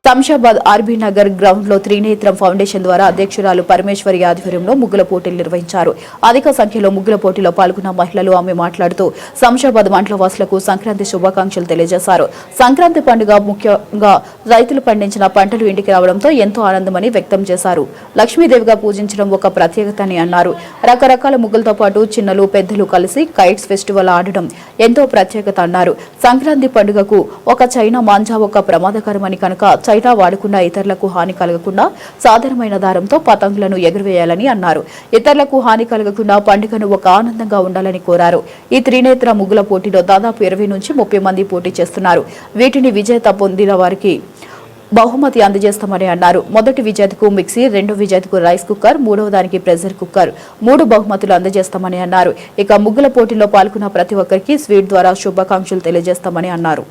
Shamshabad RB Nagar ground లో త్రినేత్రం foundation ద్వారా అధ్యక్షురాలు పరమేశ్వరి ఆధ్వర్యంలో ముగ్గుల పోటీలు నిర్వహించారు. అధిక సంఖ్యలో ముగ్గుల పోటీలో పాల్గొన్న మహిళలు ఆమె మాట్లాడుతూ శంషాబాద్ మండల వాసులకు సంక్రాంతి శుభాకాంక్షలు తెలియజేశారు. సంక్రాంతి పండుగ ముఖ్యంగా రైతులు పండించిన పంటలు ఇంటికి రావడంతో ఎంతో ఆనందమని వ్యక్తం చేశారు. లక్ష్మీదేవిగా పూజించడం ఒక ప్రత్యేకత అని అన్నారు. రకరకాల ముగ్గులతో పాటు చిన్నలు పెద్దలు కలిసి కైట్స్ ఫెస్టివల్ ఆడడం ఎంతో ప్రత్యేకత అన్నారు. సంక్రాంతి పండుగకు ఒక చైనా మాంజా ఒక ప్రమాదకరమని కనుక చైనా వాడకుండా ఇతరులకు హాని కలగకుండా సాధారణమైన దారంతో పతంగులను ఎగురవేయాలని అన్నారు. ఇతరులకు హాని కలగకుండా పండుగను ఒక ఆనందంగా ఉండాలని కోరారు. ఈ త్రినేత్ర ముగ్గుల పోటీలో దాదాపు 20 నుంచి 30 మంది పోటీ చేస్తున్నారు. వీటిని విజేత పొందిన వారికి బహుమతి అందజేస్తామని అన్నారు. మొదటి విజేతకు మిక్సీ, రెండో విజేతకు రైస్ కుక్కర్, మూడవ దానికి ప్రెషర్ కుక్కర్ 3 బహుమతులు అందజేస్తామని అన్నారు. ఇక ముగ్గుల పోటీలో పాల్గొన్న ప్రతి ఒక్కరికి స్వీట్ ద్వారా శుభాకాంక్షలు తెలియజేస్తామని అన్నారు.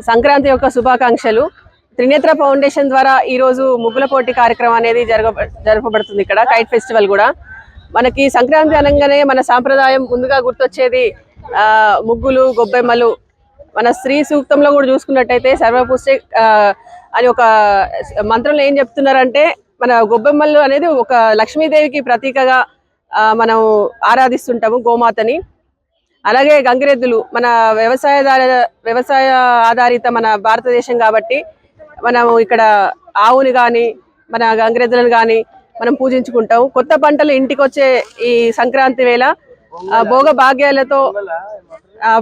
సంక్రాంతి యొక్క శుభాకాంక్షలు. త్రినేత్ర ఫౌండేషన్ ద్వారా ఈ రోజు ముగ్గుల పోటీ కార్యక్రమం అనేది జరపబడుతుంది. ఇక్కడ కైట్ ఫెస్టివల్ కూడా మనకి సంక్రాంతి అనగానే మన సాంప్రదాయం ముందుగా గుర్తొచ్చేది ముగ్గులు, గొబ్బెమ్మలు. మన స్త్రీ సూక్తంలో కూడా చూసుకున్నట్టయితే సర్వపుష్టి అని ఒక మంత్రంలో ఏం చెప్తున్నారంటే మన గొబ్బెమ్మలు అనేది ఒక లక్ష్మీదేవికి ప్రతీకగా మనం ఆరాధిస్తుంటాము గోమాతని. అలాగే గంగిరెద్దులు మన వ్యవసాయ ఆధారిత మన భారతదేశం కాబట్టి మనం ఇక్కడ ఆవుని కానీ మన గంగిరెద్దులను కానీ మనం పూజించుకుంటాం. కొత్త పంటలు ఇంటికి వచ్చే ఈ సంక్రాంతి వేళ భోగ భాగ్యాలతో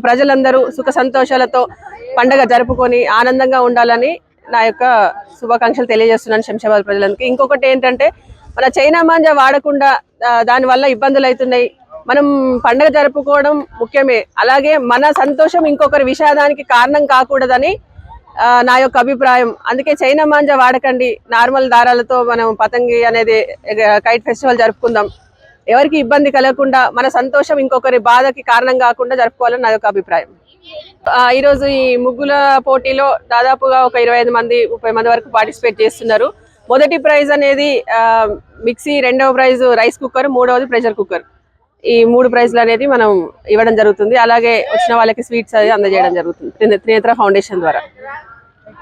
ప్రజలందరూ సుఖ సంతోషాలతో పండగ జరుపుకొని ఆనందంగా ఉండాలని నా యొక్క శుభాకాంక్షలు తెలియజేస్తున్నాను శంషాబాద్ ప్రజలందరికీ. ఇంకొకటి ఏంటంటే మన చైనా మాంజా వాడకుండా దానివల్ల ఇబ్బందులు అవుతున్నాయి. మనం పండగ జరుపుకోవడం ముఖ్యమే, అలాగే మన సంతోషం ఇంకొకరి విషాదానికి కారణం కాకూడదని నా యొక్క అభిప్రాయం. అందుకే చైనా మాంజా వాడకండి, నార్మల్ దారాలతో మనం పతంగి అనేది కైట్ ఫెస్టివల్ జరుపుకుందాం. ఎవరికి ఇబ్బంది కలగకుండా మన సంతోషం ఇంకొకరి బాధకి కారణం కాకుండా జరుపుకోవాలని నా యొక్క అభిప్రాయం. ఈరోజు ఈ ముగ్గుల పోటీలో దాదాపుగా ఒక 25 మంది 30 మంది వరకు పార్టిసిపేట్ చేస్తున్నారు. మొదటి ప్రైజ్ అనేది మిక్సీ, రెండవ ప్రైజ్ రైస్ కుక్కర్, మూడవది ప్రెషర్ కుక్కర్. ఈ 3 ప్రైజ్లు అనేది మనం ఇవ్వడం జరుగుతుంది. అలాగే వచ్చిన వాళ్ళకి స్వీట్స్ అది అందజేయడం జరుగుతుంది త్రినేత్ర ఫౌండేషన్ ద్వారా.